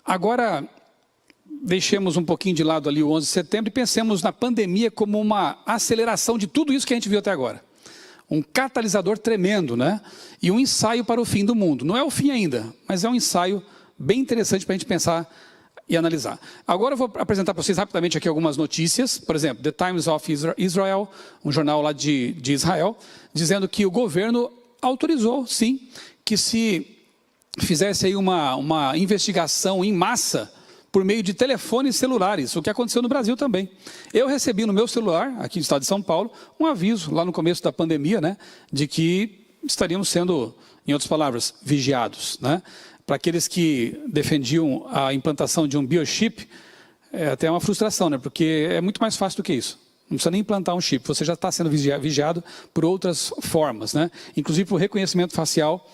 Agora, deixemos um pouquinho de lado ali o 11 de setembro e pensemos na pandemia como uma aceleração de tudo isso que a gente viu até agora. Um catalisador tremendo, né? E um ensaio para o fim do mundo. Não é o fim ainda, mas é um ensaio bem interessante para a gente pensar e analisar. Agora eu vou apresentar para vocês rapidamente aqui algumas notícias. Por exemplo, The Times of Israel, um jornal lá de Israel, dizendo que o governo autorizou, sim, que se fizesse aí uma investigação em massa por meio de telefones celulares, o que aconteceu no Brasil também. Eu recebi no meu celular, aqui no estado de São Paulo, um aviso lá no começo da pandemia, né, de que estaríamos sendo, em outras palavras, vigiados, né? Para aqueles que defendiam a implantação de um biochip, é até uma frustração, né? Porque é muito mais fácil do que isso. Não precisa nem implantar um chip, você já está sendo vigiado por outras formas, né? Inclusive por reconhecimento facial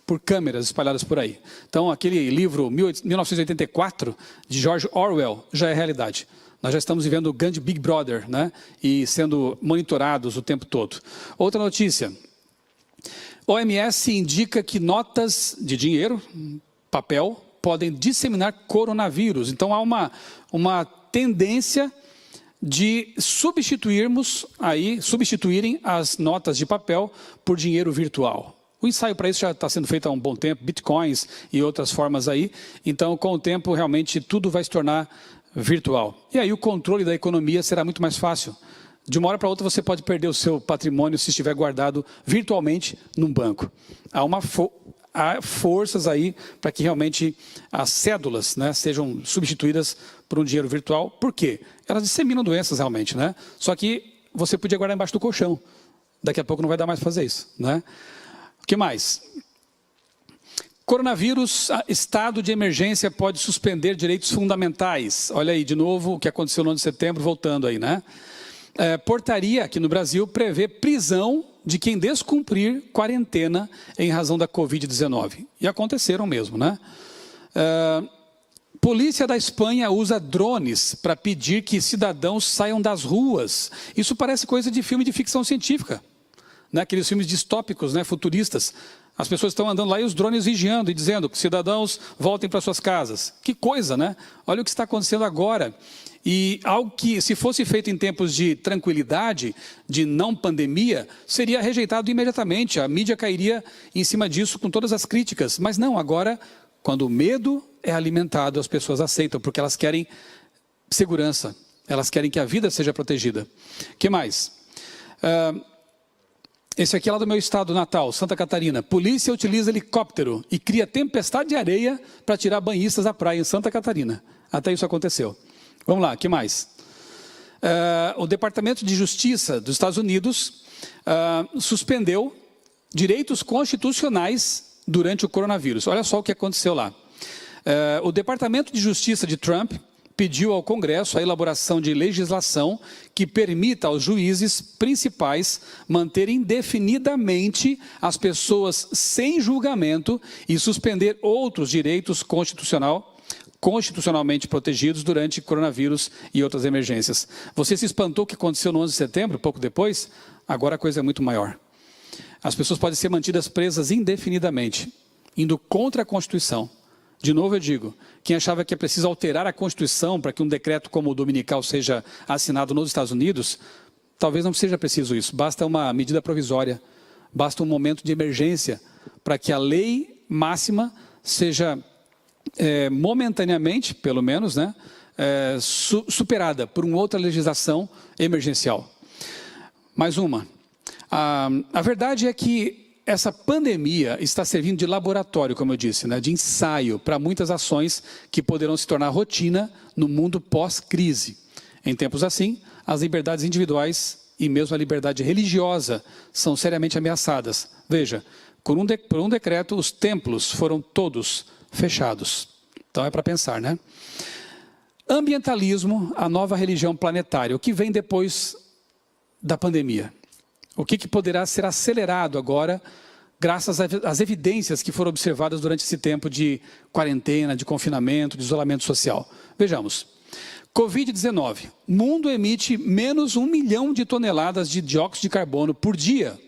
por câmeras espalhadas por aí. Então, aquele livro 1984, de George Orwell, já é realidade. Nós já estamos vivendo o grande Big Brother, né? E sendo monitorados o tempo todo. Outra notícia. OMS indica que notas de dinheiro, papel, podem disseminar coronavírus. Então, há uma tendência de substituírem as notas de papel por dinheiro virtual. O ensaio para isso já está sendo feito há um bom tempo, bitcoins e outras formas aí. Então, com o tempo, realmente, tudo vai se tornar virtual. E aí o controle da economia será muito mais fácil. De uma hora para outra, você pode perder o seu patrimônio se estiver guardado virtualmente num banco. Há forças aí para que realmente as cédulas, né, sejam substituídas por um dinheiro virtual. Por quê? Elas disseminam doenças realmente, né? Só que você podia guardar embaixo do colchão. Daqui a pouco não vai dar mais para fazer isso, né? O que mais? Coronavírus, estado de emergência pode suspender direitos fundamentais. Olha aí, de novo, o que aconteceu no 11 de setembro, voltando aí, né? Portaria aqui no Brasil prevê prisão de quem descumprir quarentena em razão da Covid-19. E aconteceram mesmo, né? Polícia da Espanha usa drones para pedir que cidadãos saiam das ruas. Isso parece coisa de filme de ficção científica, né? Aqueles filmes distópicos, né? Futuristas. As pessoas estão andando lá e os drones vigiando e dizendo que cidadãos voltem para suas casas. Que coisa, né? Olha o que está acontecendo agora. E algo que, se fosse feito em tempos de tranquilidade, de não pandemia, seria rejeitado imediatamente. A mídia cairia em cima disso com todas as críticas. Mas não, agora, quando o medo é alimentado, as pessoas aceitam, porque elas querem segurança. Elas querem que a vida seja protegida. O que mais? Esse aqui é lá do meu estado natal, Santa Catarina. Polícia utiliza helicóptero e cria tempestade de areia para tirar banhistas da praia em Santa Catarina. Até isso aconteceu. Vamos lá, o que mais? O Departamento de Justiça dos Estados Unidos suspendeu direitos constitucionais durante o coronavírus. Olha só o que aconteceu lá. O Departamento de Justiça de Trump pediu ao Congresso a elaboração de legislação que permita aos juízes principais manter indefinidamente as pessoas sem julgamento e suspender outros direitos constitucionalmente protegidos durante coronavírus e outras emergências. Você se espantou o que aconteceu no 11 de setembro, pouco depois? Agora a coisa é muito maior. As pessoas podem ser mantidas presas indefinidamente, indo contra a Constituição. De novo eu digo, quem achava que é preciso alterar a Constituição para que um decreto como o dominical seja assinado nos Estados Unidos, talvez não seja preciso isso. Basta uma medida provisória, basta um momento de emergência para que a lei máxima seja momentaneamente, pelo menos, né, superada por uma outra legislação emergencial. Mais uma. A verdade é que essa pandemia está servindo de laboratório, como eu disse, né, de ensaio para muitas ações que poderão se tornar rotina no mundo pós-crise. Em tempos assim, as liberdades individuais e mesmo a liberdade religiosa são seriamente ameaçadas. Veja, por um decreto, os templos foram todos fechados. Então é para pensar, né? Ambientalismo, a nova religião planetária, o que vem depois da pandemia? O que poderá ser acelerado agora, graças às evidências que foram observadas durante esse tempo de quarentena, de confinamento, de isolamento social? Vejamos. Covid-19. Mundo emite menos 1 milhão de toneladas de dióxido de carbono por dia.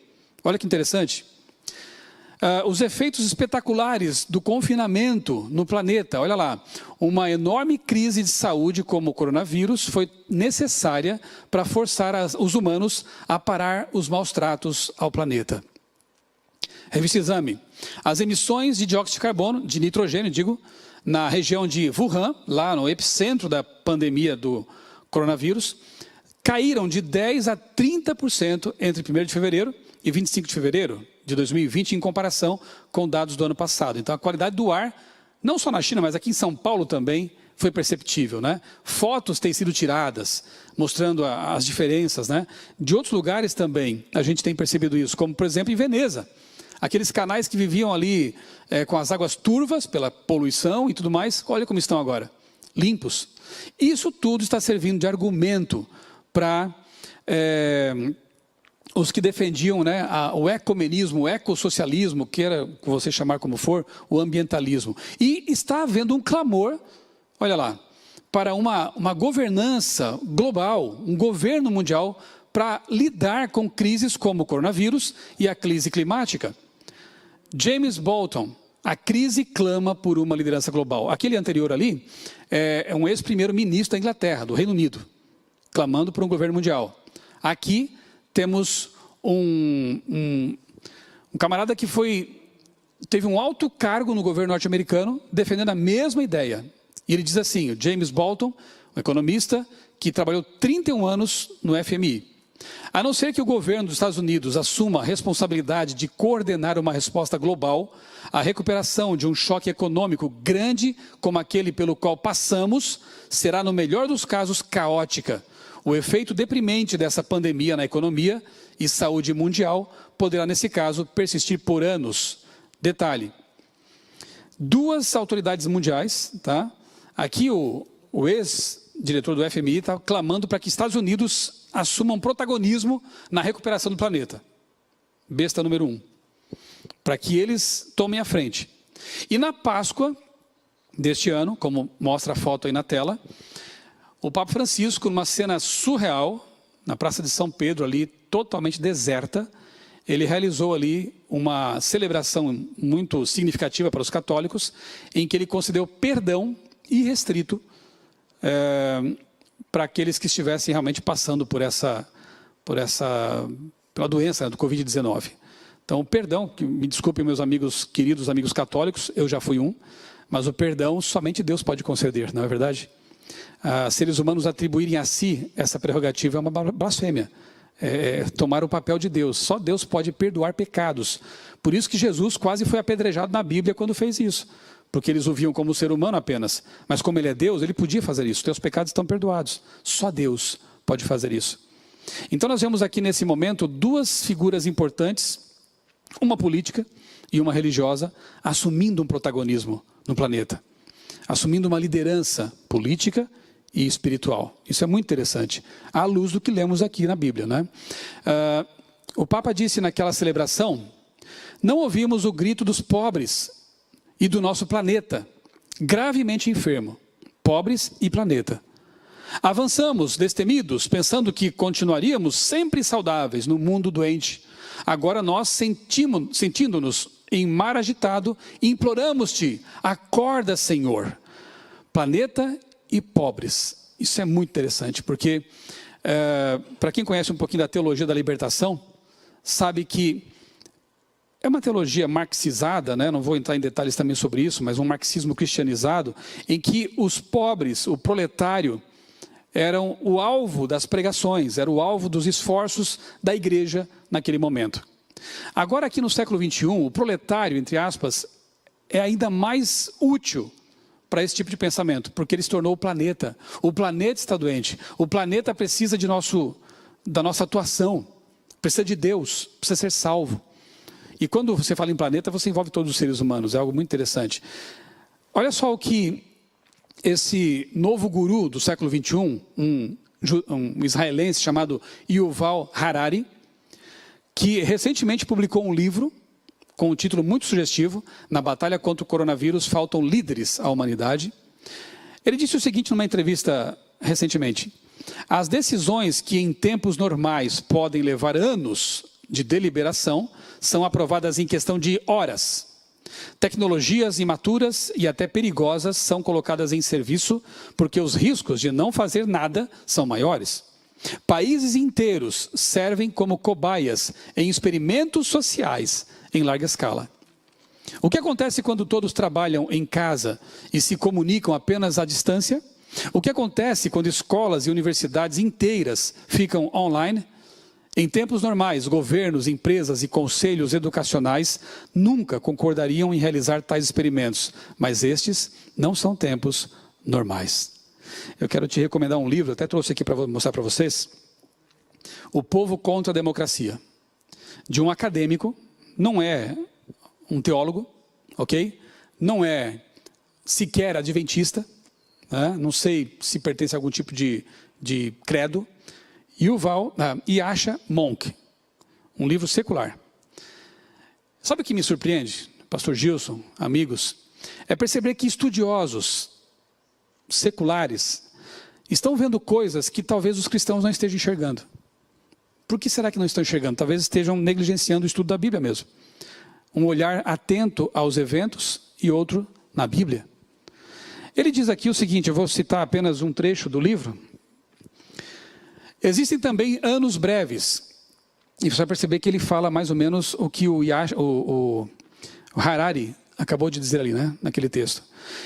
Olha que interessante. Os efeitos espetaculares do confinamento no planeta. Olha lá, uma enorme crise de saúde como o coronavírus foi necessária para forçar os humanos a parar os maus tratos ao planeta. Revista Exame. As emissões de dióxido de carbono, de nitrogênio, digo, na região de Wuhan, lá no epicentro da pandemia do coronavírus, caíram de 10% a 30% entre 1º de fevereiro e 25 de fevereiro de 2020, em comparação com dados do ano passado. Então, a qualidade do ar, não só na China, mas aqui em São Paulo também, foi perceptível, né? Fotos têm sido tiradas, mostrando as diferenças, né? De outros lugares também, a gente tem percebido isso, como, por exemplo, em Veneza. Aqueles canais que viviam ali com as águas turvas, pela poluição e tudo mais, olha como estão agora, limpos. Isso tudo está servindo de argumento para os que defendiam, né, o ecumenismo, o ecossocialismo, queira você chamar como for, o ambientalismo. E está havendo um clamor, olha lá, para uma governança global, um governo mundial, para lidar com crises como o coronavírus e a crise climática. James Bolton, a crise clama por uma liderança global. Aquele anterior ali é um ex-primeiro-ministro da Inglaterra, do Reino Unido, clamando por um governo mundial. Aqui temos um camarada que teve um alto cargo no governo norte-americano, defendendo a mesma ideia. E ele diz assim, o James Bolton, um economista que trabalhou 31 anos no FMI. A não ser que o governo dos Estados Unidos assuma a responsabilidade de coordenar uma resposta global, a recuperação de um choque econômico grande como aquele pelo qual passamos será, no melhor dos casos, caótica. O efeito deprimente dessa pandemia na economia e saúde mundial poderá, nesse caso, persistir por anos. Detalhe, 2 autoridades mundiais, tá? Aqui o ex-diretor do FMI está clamando para que Estados Unidos assumam protagonismo na recuperação do planeta. Besta número 1. Para que eles tomem a frente. E na Páscoa deste ano, como mostra a foto aí na tela, o Papa Francisco, numa cena surreal, na Praça de São Pedro, ali, totalmente deserta, ele realizou ali uma celebração muito significativa para os católicos, em que ele concedeu perdão irrestrito para aqueles que estivessem realmente passando pela doença, né, do Covid-19. Então, o perdão, me desculpem meus amigos, queridos amigos católicos, eu já fui um, mas o perdão somente Deus pode conceder, não é verdade? Seres humanos atribuírem a si essa prerrogativa é uma blasfêmia. Tomar o papel de Deus. Só Deus pode perdoar pecados. Por isso que Jesus quase foi apedrejado na Bíblia quando fez isso. Porque eles o viam como ser humano apenas. Mas como ele é Deus, ele podia fazer isso. Teus pecados estão perdoados. Só Deus pode fazer isso. Então nós vemos aqui nesse momento 2 figuras importantes, uma política e uma religiosa, assumindo um protagonismo no planeta. Assumindo uma liderança política e espiritual. Isso é muito interessante, à luz do que lemos aqui na Bíblia, né? O Papa disse naquela celebração, não ouvimos o grito dos pobres e do nosso planeta, gravemente enfermo, pobres e planeta. Avançamos, destemidos, pensando que continuaríamos sempre saudáveis no mundo doente. Agora nós, sentindo-nos em mar agitado, imploramos-te, acorda, Senhor. Planeta e pobres. Isso é muito interessante, porque para quem conhece um pouquinho da teologia da libertação, sabe que é uma teologia marxizada, né? Não vou entrar em detalhes também sobre isso, mas um marxismo cristianizado, em que os pobres, o proletário, eram o alvo das pregações, era o alvo dos esforços da igreja naquele momento. Agora aqui no século XXI, o proletário, entre aspas, é ainda mais útil para esse tipo de pensamento, porque ele se tornou o planeta. O planeta está doente, o planeta precisa da nossa atuação, precisa de Deus, precisa ser salvo. E quando você fala em planeta, você envolve todos os seres humanos, é algo muito interessante. Olha só o que esse novo guru do século XXI, um israelense chamado Yuval Harari, que recentemente publicou um livro com um título muito sugestivo, Na Batalha contra o Coronavírus, faltam líderes à humanidade. Ele disse o seguinte numa entrevista recentemente, as decisões que em tempos normais podem levar anos, de deliberação são aprovadas em questão de horas. Tecnologias imaturas e até perigosas são colocadas em serviço porque os riscos de não fazer nada são maiores. Países inteiros servem como cobaias em experimentos sociais em larga escala. O que acontece quando todos trabalham em casa e se comunicam apenas à distância? O que acontece quando escolas e universidades inteiras ficam online? Em tempos normais, governos, empresas e conselhos educacionais nunca concordariam em realizar tais experimentos, mas estes não são tempos normais. Eu quero te recomendar um livro, até trouxe aqui para mostrar para vocês, O Povo contra a Democracia, de um acadêmico, não é um teólogo, ok? Não é sequer adventista, né? Não sei se pertence a algum tipo de credo. Yuval Yasha Monk, um livro secular. Sabe o que me surpreende, pastor Gilson, amigos? É perceber que estudiosos seculares estão vendo coisas que talvez os cristãos não estejam enxergando. Por que será que não estão enxergando? Talvez estejam negligenciando o estudo da Bíblia mesmo. Um olhar atento aos eventos e outro na Bíblia. Ele diz aqui o seguinte, eu vou citar apenas um trecho do livro. Existem também anos breves. E você vai perceber que ele fala mais ou menos o que o Harari acabou de dizer ali, né, naquele texto.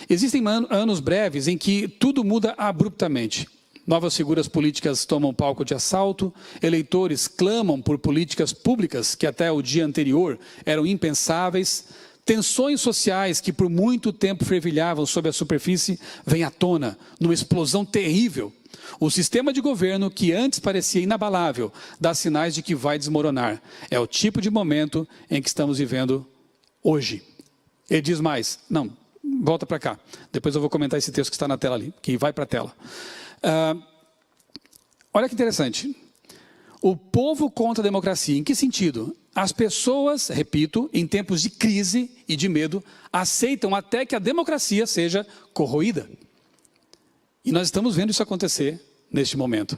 Existem anos breves em que tudo muda abruptamente. Novas figuras políticas tomam palco de assalto, eleitores clamam por políticas públicas que até o dia anterior eram impensáveis, tensões sociais que por muito tempo fervilhavam sob a superfície vêm à tona numa explosão terrível. O sistema de governo, que antes parecia inabalável, dá sinais de que vai desmoronar. É o tipo de momento em que estamos vivendo hoje. Ele diz mais, não, volta para cá. Depois eu vou comentar esse texto que está na tela ali, que vai para a tela. Olha que interessante. O povo contra a democracia, em que sentido? As pessoas, repito, em tempos de crise e de medo, aceitam até que a democracia seja corroída. E nós estamos vendo isso acontecer neste momento.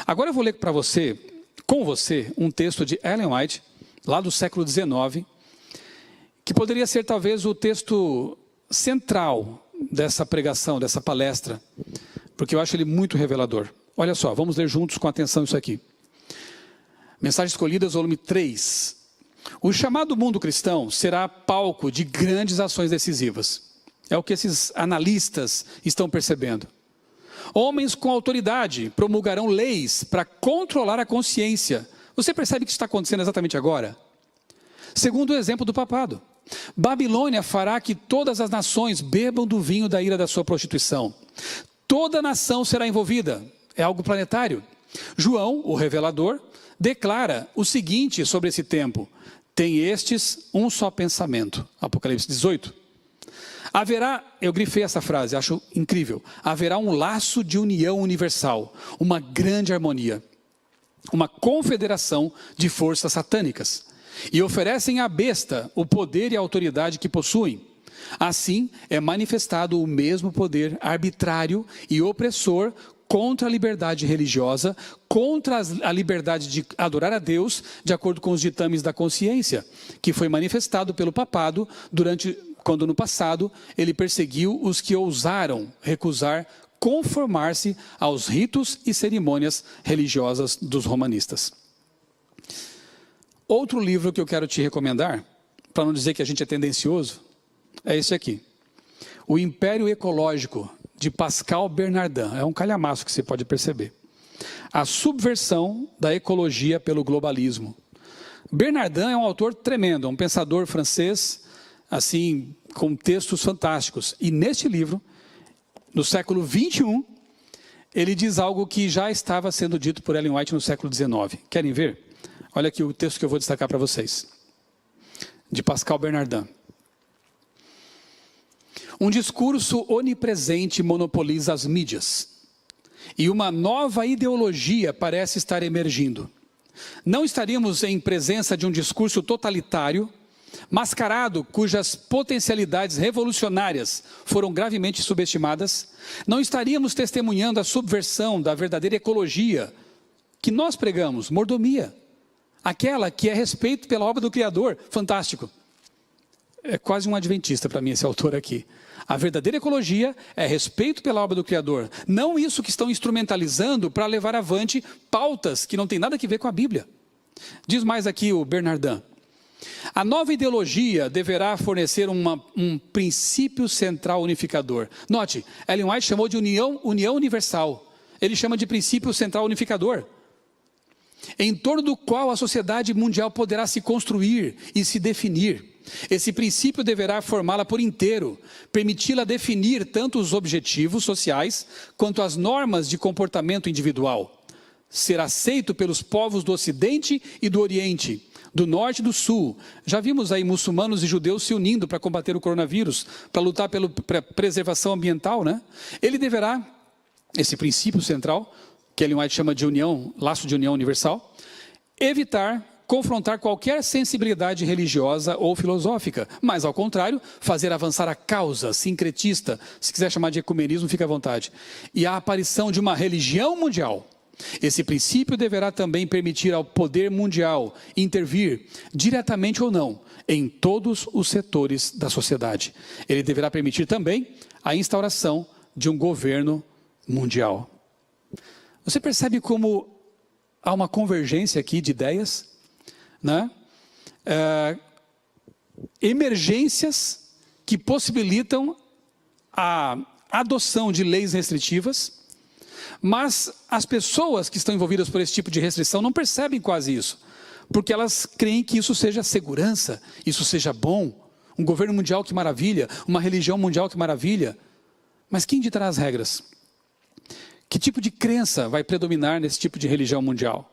Agora eu vou ler para você, com você, um texto de Ellen White, lá do século XIX, que poderia ser talvez o texto central dessa pregação, dessa palestra, porque eu acho ele muito revelador. Olha só, vamos ler juntos com atenção isso aqui. Mensagens Escolhidas, volume 3. O chamado mundo cristão será palco de grandes ações decisivas. É o que esses analistas estão percebendo. Homens com autoridade promulgarão leis para controlar a consciência. Você percebe que isso está acontecendo exatamente agora? Segundo o exemplo do papado, Babilônia fará que todas as nações bebam do vinho da ira da sua prostituição. Toda nação será envolvida. É algo planetário. João, o revelador, declara o seguinte sobre esse tempo. Tem estes um só pensamento. Apocalipse 18. Haverá, eu grifei essa frase, acho incrível. Haverá um laço de união universal, uma grande harmonia, uma confederação de forças satânicas. E oferecem à besta o poder e a autoridade que possuem. Assim, é manifestado o mesmo poder arbitrário e opressor contra a liberdade religiosa, contra a liberdade de adorar a Deus, de acordo com os ditames da consciência, que foi manifestado pelo papado quando no passado ele perseguiu os que ousaram recusar conformar-se aos ritos e cerimônias religiosas dos romanistas. Outro livro que eu quero te recomendar, para não dizer que a gente é tendencioso, é esse aqui. O Império Ecológico, de Pascal Bernardin. É um calhamaço que você pode perceber. A subversão da ecologia pelo globalismo. Bernardin é um autor tremendo, um pensador francês, assim, com textos fantásticos. E neste livro, no século 21, ele diz algo que já estava sendo dito por Ellen White no século 19. Querem ver? Olha aqui o texto que eu vou destacar para vocês. De Pascal Bernardin. Um discurso onipresente monopoliza as mídias. E uma nova ideologia parece estar emergindo. Não estaríamos em presença de um discurso totalitário, mascarado, cujas potencialidades revolucionárias foram gravemente subestimadas? Não estaríamos testemunhando a subversão da verdadeira ecologia que nós pregamos, mordomia, aquela que é respeito pela obra do Criador. Fantástico. É quase um adventista para mim esse autor aqui. A verdadeira ecologia é respeito pela obra do Criador. Não isso que estão instrumentalizando para levar avante pautas que não tem nada a ver com a Bíblia. Diz mais aqui o Bernardin. A nova ideologia deverá fornecer um princípio central unificador. Note, Ellen White chamou de união universal. Ele chama de princípio central unificador, em torno do qual a sociedade mundial poderá se construir e se definir. Esse princípio deverá formá-la por inteiro, permiti-la definir tanto os objetivos sociais quanto as normas de comportamento individual. Ser aceito pelos povos do Ocidente e do Oriente, do Norte e do Sul. Já vimos aí muçulmanos e judeus se unindo para combater o coronavírus, para lutar pela preservação ambiental, né? Ele deverá, esse princípio central, que Ellen White chama de união, laço de união universal, evitar confrontar qualquer sensibilidade religiosa ou filosófica, mas, ao contrário, fazer avançar a causa sincretista, se quiser chamar de ecumenismo, fica à vontade, e a aparição de uma religião mundial. Esse princípio deverá também permitir ao poder mundial intervir, diretamente ou não, em todos os setores da sociedade. Ele deverá permitir também a instauração de um governo mundial. Você percebe como há uma convergência aqui de ideias? Né? Emergências que possibilitam a adoção de leis restritivas, mas as pessoas que estão envolvidas por esse tipo de restrição não percebem quase isso, porque elas creem que isso seja segurança, isso seja bom, um governo mundial que maravilha, uma religião mundial que maravilha. Mas quem ditará as regras? Que tipo de crença vai predominar nesse tipo de religião mundial?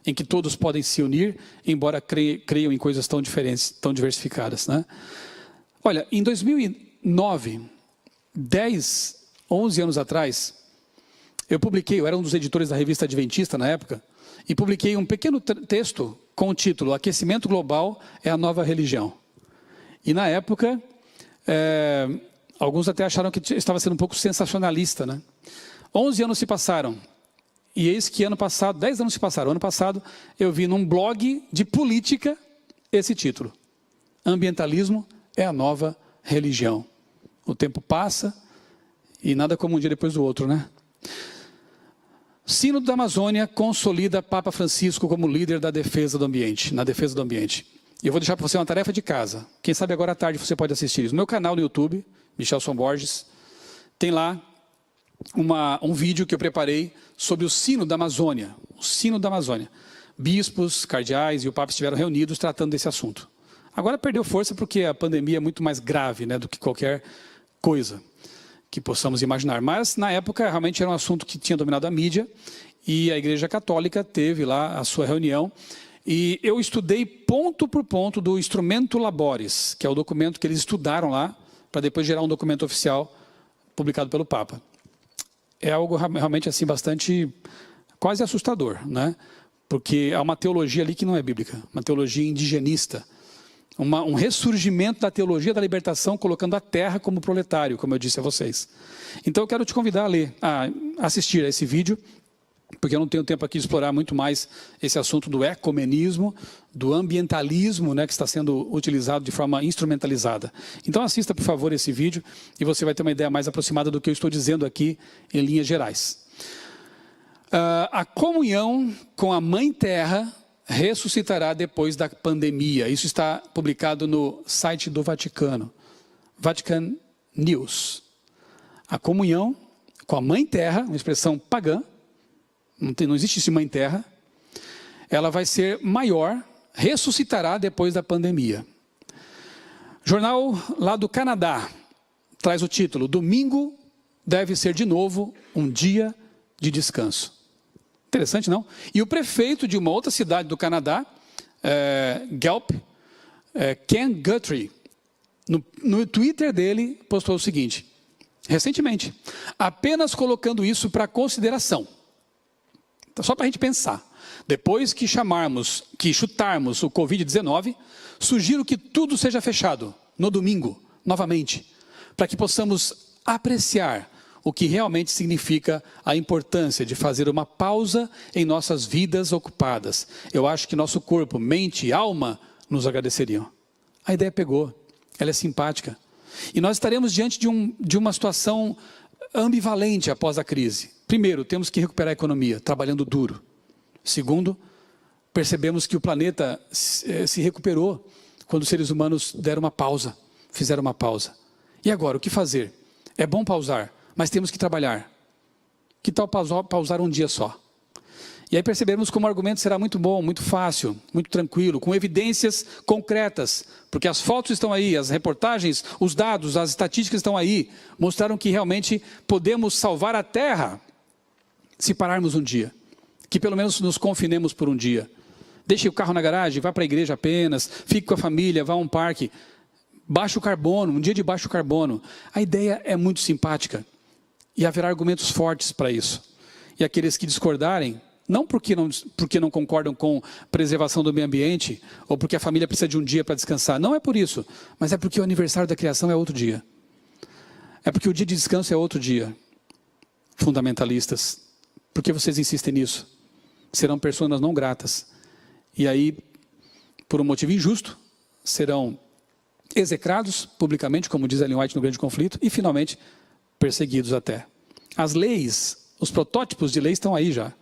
Em que todos podem se unir, embora creiam em coisas tão diferentes, tão diversificadas, né? Olha, em 2009, 11 anos atrás, eu era um dos editores da revista Adventista na época, e publiquei um pequeno texto com o título Aquecimento Global é a Nova Religião. E na época, alguns até acharam que estava sendo um pouco sensacionalista, né? 11 anos se passaram. E eis que ano passado, 10 anos se passaram, ano passado, eu vi num blog de política esse título. Ambientalismo é a nova religião. O tempo passa e nada como um dia depois do outro, né? Sínodo da Amazônia consolida Papa Francisco como líder da defesa do ambiente, na defesa do ambiente. E eu vou deixar para você uma tarefa de casa. Quem sabe agora à tarde você pode assistir isso. No meu canal no YouTube, Michelson Borges, tem lá um vídeo que eu preparei sobre o Sínodo da Amazônia. O Sínodo da Amazônia. Bispos, cardeais e o Papa estiveram reunidos tratando desse assunto. Agora perdeu força porque a pandemia é muito mais grave, né, do que qualquer coisa que possamos imaginar. Mas, na época, realmente era um assunto que tinha dominado a mídia e a Igreja Católica teve lá a sua reunião. E eu estudei ponto por ponto do Instrumento Laboris, que é o documento que eles estudaram lá, para depois gerar um documento oficial publicado pelo Papa. É algo realmente assim bastante, quase assustador, né? Porque há uma teologia ali que não é bíblica, uma teologia indigenista, um ressurgimento da teologia da libertação, colocando a terra como proletário, como eu disse a vocês. Então eu quero te convidar a assistir a esse vídeo, porque eu não tenho tempo aqui de explorar muito mais esse assunto do ecumenismo, do ambientalismo, né, que está sendo utilizado de forma instrumentalizada. Então assista, por favor, esse vídeo e você vai ter uma ideia mais aproximada do que eu estou dizendo aqui em linhas gerais. A comunhão com a Mãe Terra ressuscitará depois da pandemia. Isso está publicado no site do Vaticano, Vatican News. A comunhão com a Mãe Terra, uma expressão pagã, não existe esse Mãe Terra, ela vai ser maior, ressuscitará depois da pandemia. Jornal lá do Canadá traz o título: Domingo deve ser de novo um dia de descanso. Interessante, não? E o prefeito de uma outra cidade do Canadá, Guelph, Ken Guthrie, no Twitter dele, postou o seguinte, recentemente: apenas colocando isso para consideração. Só para a gente pensar. Depois que chutarmos o Covid-19, sugiro que tudo seja fechado no domingo, novamente, para que possamos apreciar o que realmente significa a importância de fazer uma pausa em nossas vidas ocupadas. Eu acho que nosso corpo, mente e alma nos agradeceriam. A ideia pegou, ela é simpática. E nós estaremos diante de uma situação ambivalente após a crise. Primeiro, temos que recuperar a economia, trabalhando duro. Segundo, percebemos que o planeta se recuperou quando os seres humanos deram uma pausa, fizeram uma pausa. E agora, o que fazer? É bom pausar, mas temos que trabalhar. Que tal pausar um dia só? E aí percebemos como o argumento será muito bom, muito fácil, muito tranquilo, com evidências concretas, porque as fotos estão aí, as reportagens, os dados, as estatísticas estão aí, mostraram que realmente podemos salvar a Terra se pararmos um dia, que pelo menos nos confinemos por um dia. Deixe o carro na garagem, vá para a igreja apenas, fique com a família, vá a um parque. Baixo carbono, um dia de baixo carbono. A ideia é muito simpática e haverá argumentos fortes para isso. E aqueles que discordarem, não porque não concordam com preservação do meio ambiente, ou porque a família precisa de um dia para descansar, não é por isso, mas é porque o aniversário da criação é outro dia. É porque o dia de descanso é outro dia. Fundamentalistas, por que vocês insistem nisso? Serão pessoas não gratas. E aí, por um motivo injusto, serão execrados publicamente, como diz Ellen White no Grande Conflito, e finalmente perseguidos até. As leis, os protótipos de leis estão aí já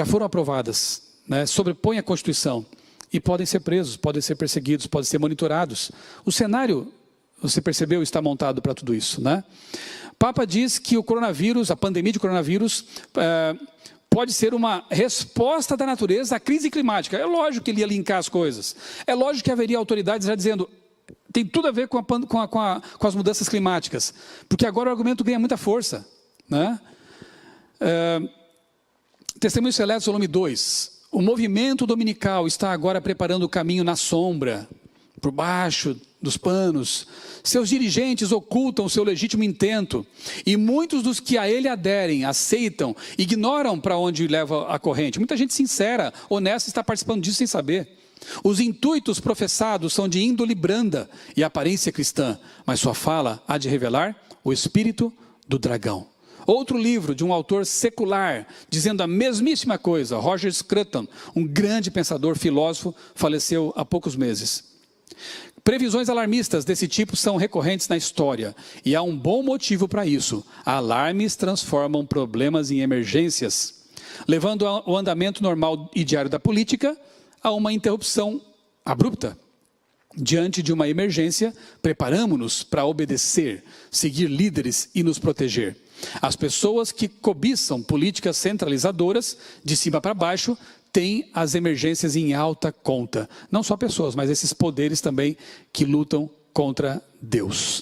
foram aprovadas, né? Sobrepõem a Constituição e podem ser presos, podem ser perseguidos, podem ser monitorados. O cenário, você percebeu, está montado para tudo isso, né? Papa diz que o coronavírus, a pandemia de coronavírus, pode ser uma resposta da natureza à crise climática. É lógico que ele ia linkar as coisas. É lógico que haveria autoridades já dizendo, tem tudo a ver com as mudanças climáticas, porque agora o argumento ganha muita força, né? Testemunhos Seletos, volume 2. O movimento dominical está agora preparando o caminho na sombra, por baixo dos panos. Seus dirigentes ocultam o seu legítimo intento, e muitos dos que a ele aderem, aceitam, ignoram para onde leva a corrente. Muita gente sincera, honesta, está participando disso sem saber. Os intuitos professados são de índole branda e aparência cristã, mas sua fala há de revelar o espírito do dragão. Outro livro de um autor secular, dizendo a mesmíssima coisa, Roger Scruton, um grande pensador, filósofo, faleceu há poucos meses. Previsões alarmistas desse tipo são recorrentes na história, e há um bom motivo para isso. Alarmes transformam problemas em emergências, levando o andamento normal e diário da política a uma interrupção abrupta. Diante de uma emergência, preparamo-nos para obedecer, seguir líderes e nos proteger. As pessoas que cobiçam políticas centralizadoras, de cima para baixo, têm as emergências em alta conta. Não só pessoas, mas esses poderes também que lutam contra Deus.